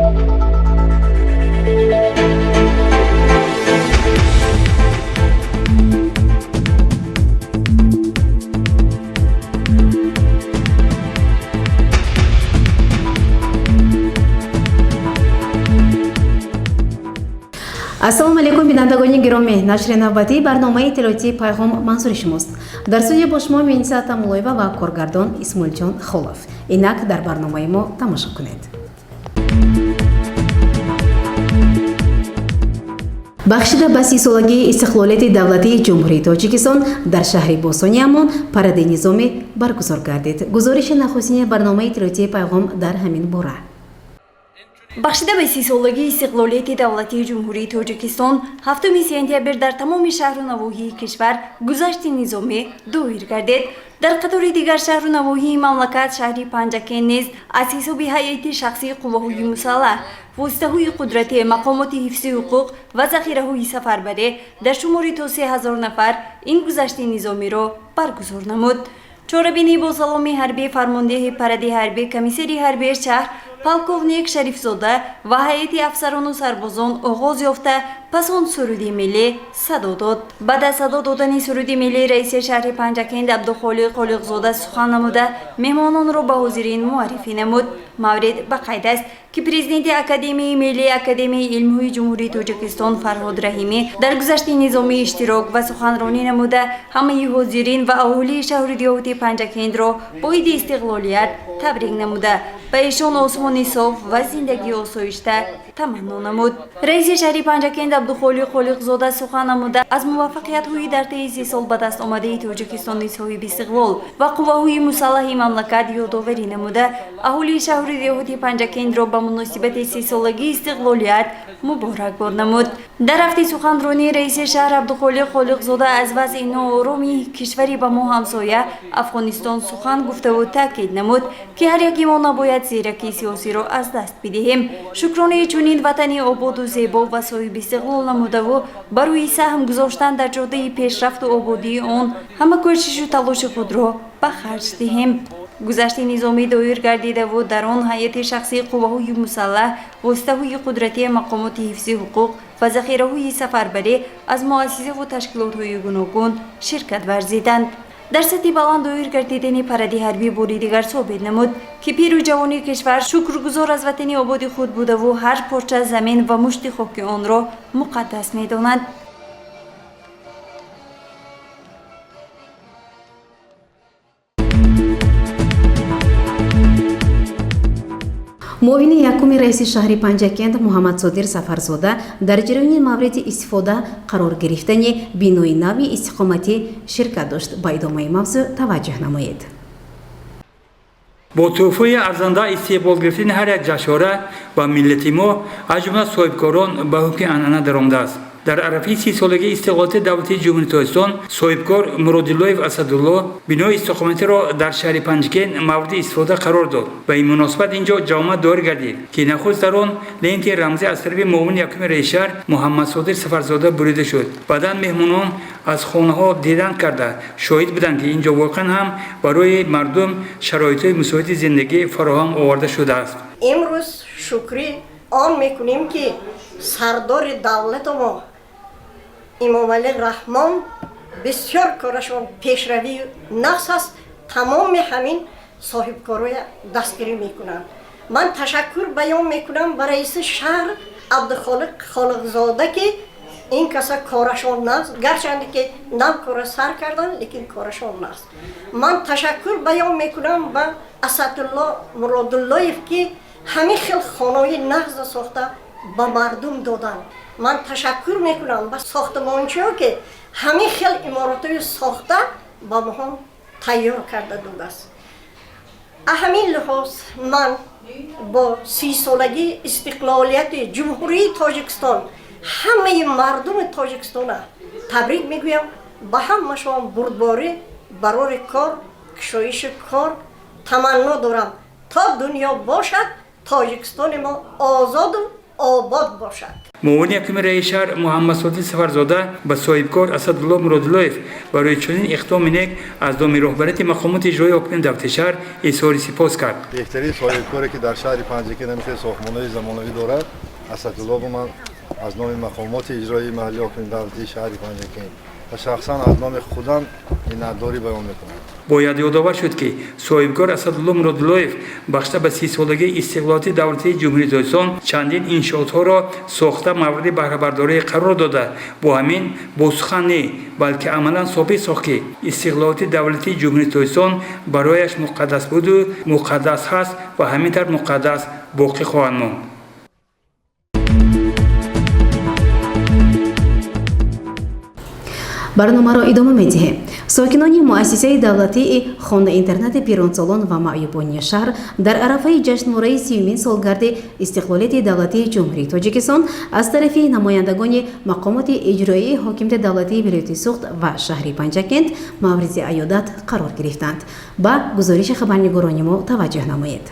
ассалому алайкум бинандагони гироми, нашри навбатии барномаи иттилоотии пайғом манзури шумост. Дар студия бо шумо Муинниса Атамуллоева ва коргардон Исмоилҷон Холов. Инак дар барномаи мо тамошо кунед. бахшида ба 30-солагии истиқлолияти давлатии ҷумҳурии Тоҷикистон дар шаҳри Босони Амон парадаи низомӣ баргузор гардид. Гузориши нахустини барномаи иттилоотии пайғом дар ҳамин бора. бахшида ба 30-солагии истиқлолияти давлатии ҷумҳурии Тоҷикистон 7 сентябр дар тамоми шаҳру навоҳии кишвар гузашти низомӣ доир гардид. дар қатори дигар шаҳру навоҳии мамлакат шаҳри Панҷакен низ аз ҳисоби ҳайати шахсии қувваҳои мусаллаҳ, воситаҳои қудратӣ, мақомоти ҳифзи ҳуқуқ ва захираҳои сафарбарӣ дар шумори то 3000 нафар ин гузашти низомиро баргузор намуд. чорабинӣ бо саломи ҳарбӣ фармондеҳи паради ҳарбӣ комиссари ҳарбии шаҳр полковник Шарифзода ва ҳайати афсарону сарбозон оғоз ёфта пас он суруди миллӣ садо дод. баъд аз садо додани суруди миллӣ раиси шаҳри Панҷакент Абдухолиқ Холиқзода сухан намуда меҳмононро ба ҳозирин муаррифӣ намуд. маврид ба қайд аст ки президенти Академияи миллӣ Академияи илмҳои ҷумҳурии Тоҷикистон Фарҳод Раҳимӣ дар гузашти низомии иштирок ва суханронӣ намуда ҳамаи ҳозирин ва аҳолии шаҳри диёҳати Панҷакентро бо иди истиқлолият табрик намуда ба эшон осмони соф ва зиндагии осоишта таманно намуд. раиси шаҳри Панҷакент Абдухолиқ Холиқзода сухан намуда аз муваффақиятҳои дар таи 30 сол ба даст омадаи Тоҷикистони соҳиби истиқлол ва қувваҳои мусаллаҳи мамлакат ёдоварӣ намуда аҳолии шаҳри диёҳати Панҷакентро ба муносибати 30-солагии истиқлолият муборакбод намуд. дар ҳафти суханронӣ раиси шаҳр Абдухолиқ Холиқзода аз вазъи нооромӣ кишвари ба мо ҳамсоя Афғонистон сухан гуфтаву таъкид намуд ки ҳар яки мо набояд зиракии сиёсиро аз даст бидиҳем. шукронаи чунин ватани ободу зебо ва соҳиби истиқлол намудаву ба рӯи саҳм гузоштан дар ҷодаи пешрафту ободии он ҳама кӯшишу талоши худро ба харҷ диҳем. гузашти низомӣ доир гардидаву дар он ҳайати шахсии қувваҳои мусаллаҳ, воситаҳои қудратӣ, мақомоти ҳифзи ҳуқуқ ва захираҳои сафарбарӣ аз муассисаву ташкилотҳои гуногун ширкат варзиданд. дар сатҳи баланд доир гардидани паради ҳарбӣ бори дигар собит намуд ки пиру ҷавони кишвар шукргузор аз ватани ободи худ будаву ҳар порча замин ва мушти хоки онро муқаддас медонад. муовини якуми раиси шаҳри Панҷакент Муҳаммад Содир Сафарзода дар ҷараёни мавриди истифода қарор гирифтани бинои нави истиқоматӣ ширкат дошт. ба идомаи мавзӯъ таваҷҷӯҳ намоед. бо тӯҳфаи арзанда истиқбол гирифтани ҳар як ҷашнвора ба миллати мо аз ҷумла соҳибкорон ба ҳукми анъана даромадааст. дар арафаи 30-солагии истиқлолияти давлатии ҷумҳурии Тоҷикистон соҳибкор Муродиллоев Асадулло бинои истиқоматиро дар шаҳри Панҷакент мавриди истифода қарор дод. ба ин муносибат инҷо ҷамъа доир гардид ки нахуст дар он ленти рамзӣ аз тарафи муовини якуми раиси шаҳр Муҳаммад Содир Сафарзода бурида шуд. баъдан меҳмонон аз хонаҳо дидан карда шоҳид буданд ки инҷо воқеан ҳам барои мардум шароитҳои мусоиди зиндагӣ фароҳам оварда шудааст. имрӯз шукрӣ он мекунем ки сардори давлату мо Имомалӣ Раҳмон бисёр корашон пешравӣ нақс аст. тамоми ҳамин соҳибкороя дастгирӣ мекунанд. ман ташаккур баён мекунам ба раиси шаҳр Абдухолиқ Холиқзода ки ин каса корашон наст, гарчанде ки нам кора сар кардан лекин корашон наст. ман ташаккур баён мекунам ба Асадулло Муродиллоев ки ҳамин хел хонаҳои нағза сохта ба мардум доданд. ман ташаккур мекунам ба сохтмончиҳо ки ҳамин хел иморотҳои сохта ба моҳо тайёр карда додааст. аз ҳамин лиҳоз ман бо 30-солагии истиқлолияти ҷумҳурии Тоҷикистон ҳамаи мардуми Тоҷикистона табрик мегӯям. ба ҳамашон бурдборӣ барори кор, кушоиши кор таманно дорам то дунё бошад Тоҷикистони мо озоду آباد باشد. معاون یکم رئیس شهر محمد صادق سفرزاده به صاحبکار اسدالله مراداللهیف برای چنین اقدام نیک از نام رهبریت مقامات اجرایی حاکم دولت شهر اظهار سپاس کرد. بهترین صاحبکاری که در شهر پنجکین مثل ساختمان‌های زمانوی دارد اسدالله رو من از نام مقامات اجرایی محلی حاکم دولتی شهر پنجکین و شخصا از نام خودم minnatdori بیان میکنم. باید یادآور شد که صاحبکار اسدالله مراداللهیف بخشیده به 30 سالگی استقلالیت دولتی جمهوری تاجیکستان چندین انشاءاتها را ساخته مورد بهره برداری قرار داده. با همین با سخن نه بلکه عملا ثابت ساخت که استقلالیت دولتی جمهوری تاجیکستان برایش مقدس بود و مقدس هست و همینطور مقدس باقی خواهد ماند. барномаро идома медиҳем. сокинони муассисаи давлатии хона интернати пиронсолон ва маъюбони шаҳр дар арафаи ҷашнвораи 30-юмин солгарди истиқлолияти давлатии ҷумҳурии тоҷикистон аз тарафи намояндагони мақомоти иҷроии ҳокимияти давлатии вилояти суғд ва шаҳри панҷакент мавриди аёдат қарор гирифтанд. ба гузориши хабарнигорони мо таваҷҷӯҳ намоед.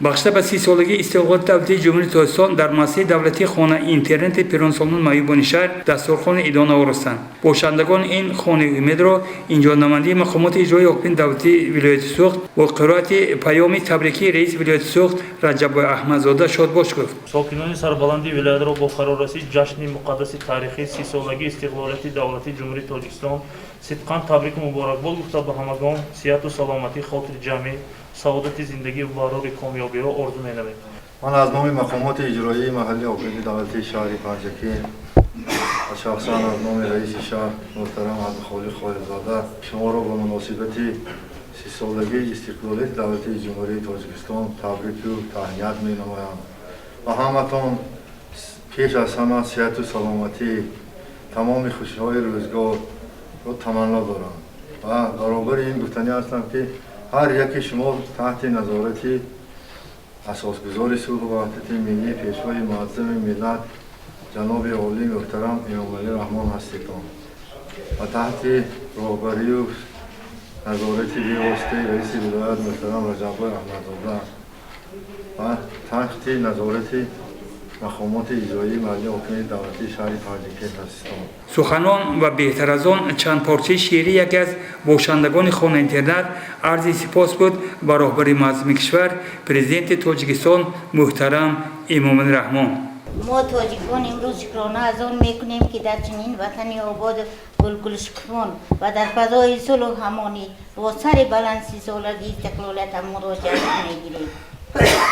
بخشیده به 30 سالگی استقلال دولتی جمهوری تاجیکستان در مسیر دولتی خانه اینترنت پیرانسالون معیوبان شهر دستورخوان ادانه آوردند. باشندگان این خانه امید را اینجا نماینده مقامات اجرایی حاکم دولتی ولایت سوخت و قرائت پیام تبریکی رئیس ولایت سوخت رجب احمدزاده شادباش گفت. ساکنان سربلندی ولایت را با قراررسی جشن مقدس تاریخی 30 سالگی استقلالیت دولتی جمهوری تاجیکستان صدقاً تبریک و مبارکباد گفته به همگان صحت و سلامتی خاطر جمعی سعادت زندگی و برای کامیابی را آرزو می‌نمایم. من از نام مقامات اجرایی محلی حاکم دولتی شهر پنجکین و شخصا از نام رئیس شهر محترم عبدالخالق خالقزاده شما را به مناسبت 30 سالگی استقلالیت دولتی جمهوری تاجیکستان تبریک و تهنیت می‌نمایم و همتان پیش از همه صحت و سلامتی تمام خوشی‌های روزگار را تمنا دارم و برابر این گفتنی هستم که هر یکی شما تحت نظارتی اساسگزار صلح و وحدت ملی پیشوای معظم ملت جناب عالی محترم امام علی رحمان هستید و تحت راهبری و نظارت بی‌واسطه رئیس ولایت محترم رجب احمدزاده و تحت نظارت مقامات اجرایی محلی حاکم دولتی شهر پنجکین هستم. سخنان و بهتر از آن چند پارچه شعری یکی از باشندگان خانه اینترنت عرض سپاس بود به راهبر معظم کشور پرزیدنت تاجیکستان محترم امام علی رحمان. ما تاجیکان امروز شکرانه از آن میکنیم که در چنین وطنی آباد گلگلشکفان و در فضای صلح و امانی با سر بلند 30 سالگی استقلالیت مراجعت میگیریم.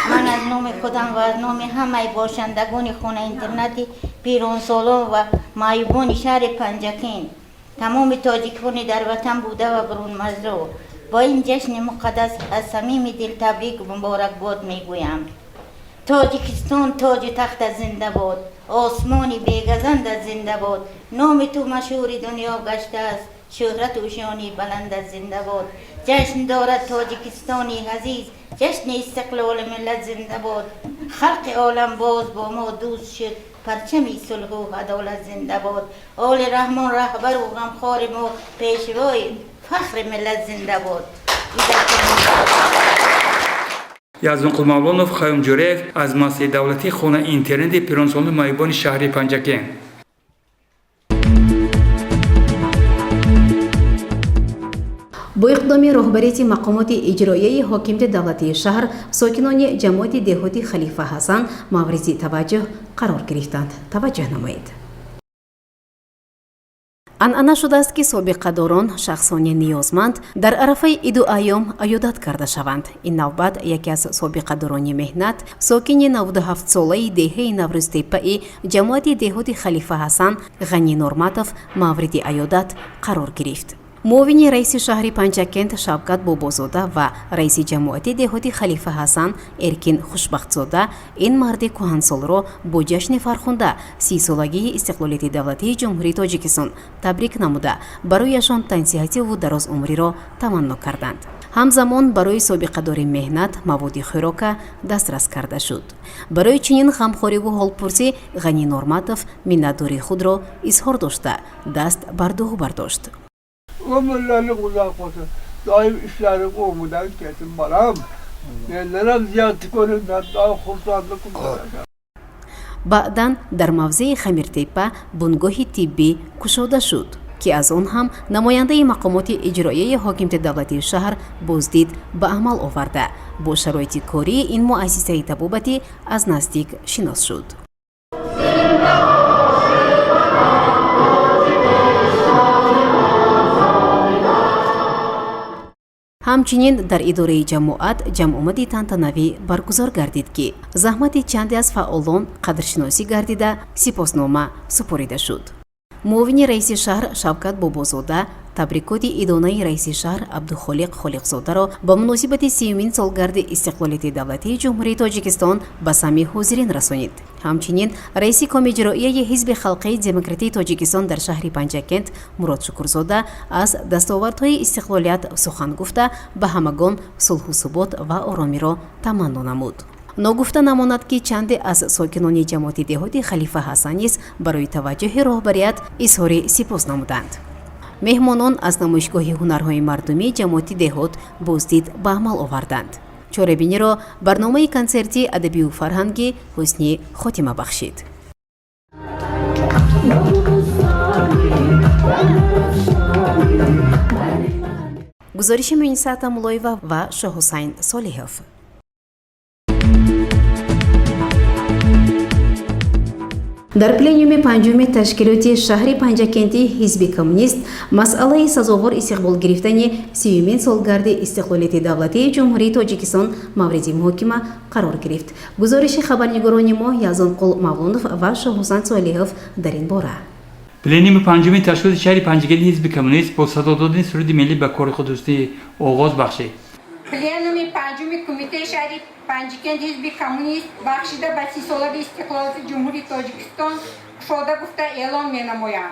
من از نام خودم و از نام همه باشندگان خانه اینترنتی پیرانسالان و معیوبان شهر پنجکین تمام تاجیکان در وطن بوده و برون مرزا با این جشن مقدس از صمیم دل تبریک و مبارکباد میگویم. تاجیکستان تاج تخت زنده باد، آسمانی بیگزند زنده باد، نام تو مشهور دنیا گشته است، شهرت و شانی بلند زنده باد. جشن دارد تاجیکستانی عزیز، جشن استقلال ملت زنده باد. خلق عالم باز با ما دوست شد، پرچمی صلح و عدالت زنده باد. آل رحمان رهبر و غمخوار ما پیشوای فخر ملت زنده باد. یزدانقل مولانوف خیام جوریف از مسیر دولتی خانه اینترنت پیرانسالون معیوبان شهر پنجکین. бо иқдоми роҳбарияти мақомоти иҷроияи ҳокимияти давлатии шаҳр сокинони ҷамоати деҳоти халифа ҳасан мавриди таваҷҷӯҳ қарор гирифтанд. таваҷҷӯҳ намоед. анъана шудааст ки собиқадорон шахсони ниёзманд дар арафаи иду айём аёдат карда шаванд. ин навбат яке аз собиқадорони меҳнат сокини 97-солаи деҳаи наврӯзтеппаи ҷамоати деҳоти халифа ҳасан ғани нурматов мавриди аёдат қарор гирифт. муовини раиси шаҳри панҷакент шавкат бобозода ва раиси ҷамоати деҳоти халифа ҳасан эркин хушбахтзода ин марди кӯҳансолро бо ҷашни фархунда 30-солагии истиқлолияти давлатии ҷумҳурии тоҷикистон табрик намуда барояшон тансиҳативу дарозумриро таманно карданд. ҳамзамон барои собиқадори меҳнат маводи хӯрока дастрас карда шуд. барои чунин ғамхориву ҳолпурсӣ ғани нурматов миннатдории худро изҳор дошта даст бар дуғ бардошт. ömürlerini uzatmasın. Daim işlerim olmadan kesin baram. Nenlerem ziyareti göründen daha kurtardık. баъдан дар мавзеи хамиртеппа бунгоҳи тиббӣ кушода шуд ки аз он ҳам намояндаи мақомоти иҷроияи ҳокимияти давлатии шаҳр боздид ба амал оварда бо шароити кории ин муассисаи табобатӣ аз наздик шинос шуд. ҳамчунин дар идораи ҷамоат ҷамъомади тантанавӣ баргузор гардид ки заҳмати чанде аз фаъолон қадршиносӣ гардида сипоснома супорида шуд. муовини раиси шаҳр шавкат бобозода табрикоти идонаи раиси шаҳр абдухолиқ холиқзодаро ба муносибати 30-юмин солгарди истиқлолияти давлатии ҷумҳурии тоҷикистон ба самъи ҳозирин расонид. ҳамчунин раиси комиҷроияи ҳизби халқии демократии тоҷикистон дар шаҳри панҷакент мурод шукурзода аз дастовардҳои истиқлолият сухан гуфта ба ҳамагон сулҳу субот ва оромиро таманно намуд. ногуфта намонад ки чанде аз сокинони ҷамоати деҳоти халифа ҳасан низ барои таваҷҷӯҳи роҳбарият изҳори сипос намуданд. меҳмонон аз намоишгоҳи ҳунарҳои мардумии ҷамоати деҳот боздид ба амал оварданд. чорабиниро барномаи консерти адабию фарҳангӣ ҳусни хотима бахшид. гузориши Муниса Атамуллоева ва Шоҳусайн Солиҳов. дар пленуми панҷуми ташкилоти шаҳри панҷакенти ҳизби коммунист масъалаи сазовор истиқбол гирифтани 30-юмин солгарди истиқлолияти давлатии ҷумҳурии тоҷикистон мавриди муҳокима қарор гирифт. гузориши хабарнигорони мо Язонқул Мавлонов ва Шоҳусайн Солиҳов дар ин бора. пленуми панҷуми ташкилоти шаҳри панҷакенти ҳизби коммунист бо садо додани суруди миллӣ ба кори худустӣ оғоз бахшид. пленуми панҷуми кумитаи шаҳри панҷакент ҳизби коммунист бахшида ба 30-солаги истиқлолияти ҷумҳурии тоҷикистон кушода гуфта эълон менамоям.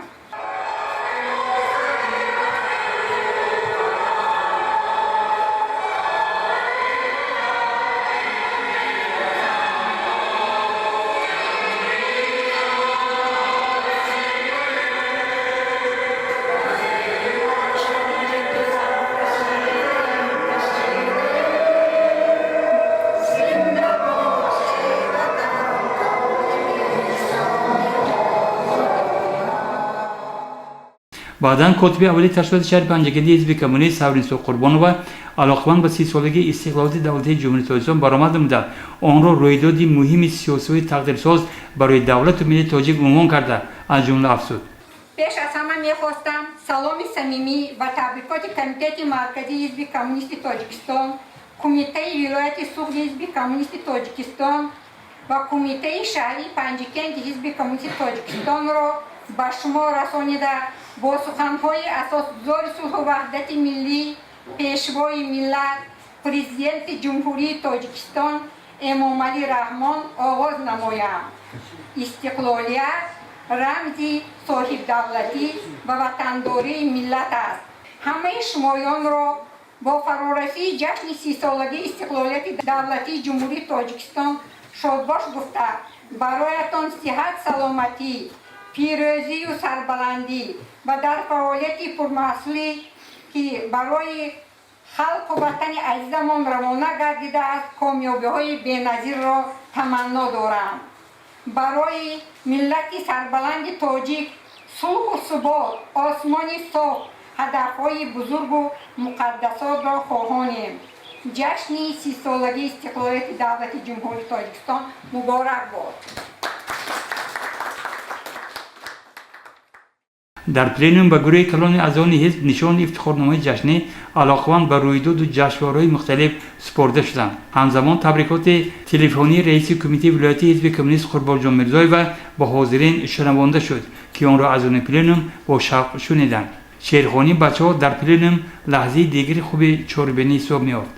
баъдан котиби аввали ташкилоти шаҳри панҷакенти ҳизби коммунист Савринсо Қурбонова алоқаманд ба 30-солаги истиқлолияти давлатии ҷумҳурии тоҷикистон баромад намуда онро рӯйдоди муҳими сиёсиву тақдирсоз барои давлату миллати тоҷик унвон карда аз ҷумла афзуд. пеш аз ҳама мехостам саломи самимӣ ва табрикоти комитети марказии ҳизби коммунисти тоҷикистон, кумитаи вилояти суғди ҳизби коммунисти тоҷикистон ва кумитаи шаҳри панҷакенти ҳизби коммунисти тоҷикистонро ба шумо расонида бо суханҳои асосгузори сулҳу ваҳдати миллӣ, пешвои миллат, президенти ҷумҳурии тоҷикистон Эмомалӣ Раҳмон оғоз намоям. истиқлолият рамзи соҳибдавлатӣ ва ватандории миллат аст. ҳамаи шумоёнро бо фарорасии ҷашни 30-солагии истиқлолияти давлатии ҷумҳурии тоҷикистон шодбош гуфта бароятон сиҳат, саломатӣ, пирӯзию сарбаландӣ ва дар фаъолияти пурмаҳсулӣ ки барои халқу ватани азизамон равона гардидааст комёбиҳои беназирро таманно дорам. барои миллати сарбаланди тоҷик сулҳу субот, осмони соф, ҳадафҳои бузургу муқаддасотро хоҳонем. ҷашни 30-солагии истиқлолияти давлати ҷумҳурии тоҷикистон муборак бод. дар пленум ба гурӯҳи калони аъзони ҳизб нишони ифтихорномаи ҷашнӣ алоқаманд ба рӯйдоду ҷашнварҳои мухталиф супорда шуданд. ҳамзамон табрикоти телефонии раиси кумитаи вилоятии ҳизби коммунист Қурбонҷон Мирзоева ба ҳозирин шунавонда шуд ки онро аъзони пленум бо шавқ шуниданд. шерхони бачаҳо дар пленум лаҳзаи дигари хуби чорабинӣ ҳисоб меёфт.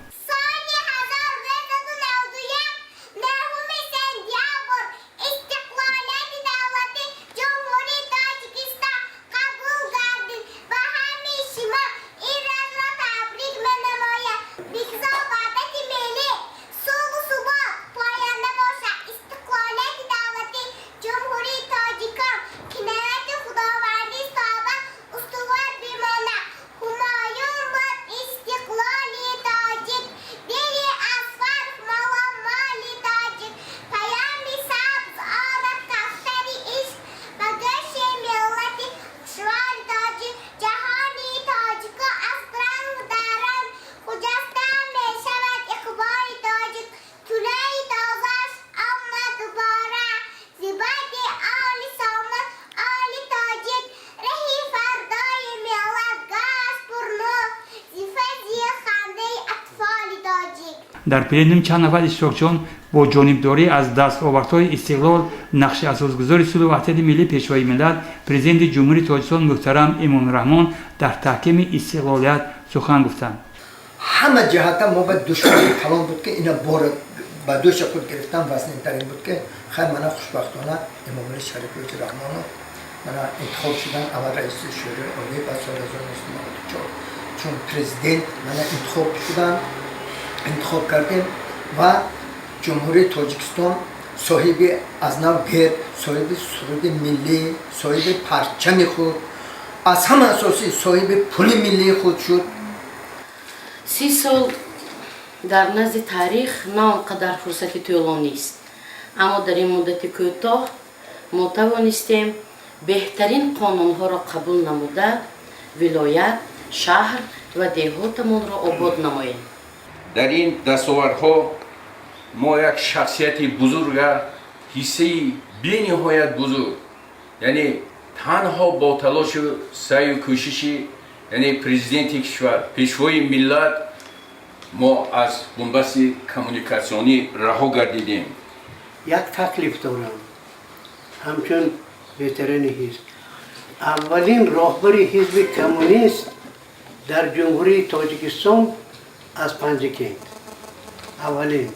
дар пленум чанд нафар иштирокчиён бо ҷонибдорӣ аз дастовардҳои истиқлол нақши асосгузори сулҳу ваҳдати миллӣ пешвои миллат президенти ҷумҳурии тоҷикистон муҳтарам эмомурраҳмон дар таҳкими истиқлолият сухан гуфтанд. ҳама ҷаҳата мо ба душмани калон буд ки ина бора ба дӯши худ гирифтан вазнинтарин буд ки хайр мана хушбахтона эмомалӣ шарифовичи раҳмонов мана интихоб шудан аввал раиси шӯраи олӣ ба соли 1994 чун президент мана интихоб шудан интихоб кардем ва ҷумҳурии тоҷикистон соҳиби аз нав герб, соҳиби суруди миллӣ, соҳиби парчами худ, аз ҳама асосӣ соҳиби пули миллии худ шуд. 30 сол дар назди таърих на он қадар фурсати тӯлон нест, аммо дар ин муддати кӯтоҳ мо тавонистем беҳтарин қонунҳоро қабул намуда вилоят, шаҳр ва деҳотамонро обод намоем. дар ин дастовардҳо мо як шахсияти бузурга ҳиссаи бениҳоят бузург, яъне танҳо бо талошу саю кӯшиши яъне президенти кишвар, пешвои миллат мо аз бумбасти коммуникатсионӣ раҳо гардидем. як таклиф дорам ҳамчун беҳтарини ҳизб. аввалин роҳбари ҳизби коммунист дар ҷумҳурии тоҷикистон аз Панҷикент. аввалин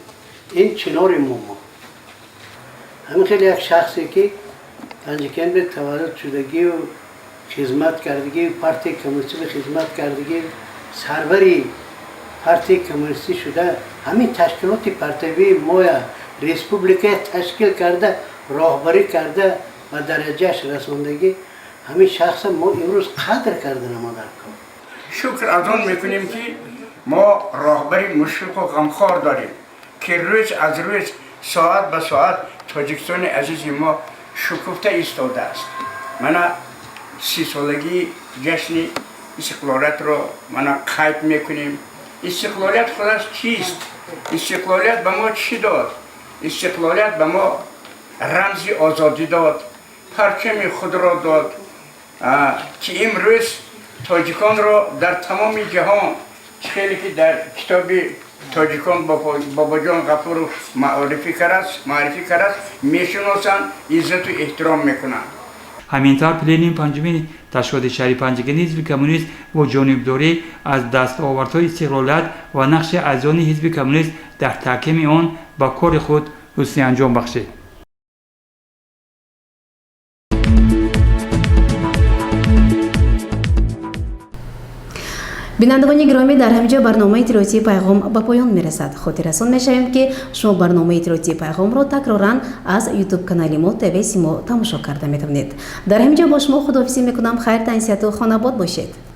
ин чинори момо ҳамин хеле як шахсе ки Панҷикент бе таваллуд шудагию хизмат кардагию партияи коммунистӣ бе хизмат кардагию сарвари партияи коммунистӣ шуда ҳамин ташкилоти партиявии моя республикая ташкил карда роҳбарӣ карда ба дараҷааш расондагӣ ҳамин шахса мо имрӯз қадр карда намодар кор. шукр аз он мекунем ки мо роҳбари мушфиқу ғамхор дорем ки рӯз аз рӯз соат ба соат тоҷикистони азизи мо шукуфта истодааст. мана 30 солагии ҷашни истиқлолиятро мана қайд мекунем. истиқлолият худаш чист? истиқлолият ба мо чӣ дод? истиқлолият ба мо рамзи озодӣ дод, парчами худро дод ки имрӯз тоҷиконро дар тамоми ҷаҳон хеле ки дар китоби тоҷикон бобоҷон ғафуров маърифӣ кард мешиносанд, иззату эҳтиром мекунанд. ҳамин тавр пленуми панҷумин ташкилоти шаҳри Панҷикент ҳизби коммунист бо ҷонибдорӣ аз дастовардҳои истиқлолият ва нақши аъзони ҳизби коммунист дар таҳкими он ба кори худ ҳусни анҷом бахшид. бинандагони гиромӣ, дар ҳаминҷо барномаи иттилоотии пайғом ба поён мерасад. хотиррасон мешавем ки шумо барномаи иттилоотии пайғомро такроран аз ютуб канали мо ТВ Симо тамошо карда метавонед. дар ҳаминҷо бо шумо худоҳафизӣ мекунам. хайр, танисияту хонобод бошед.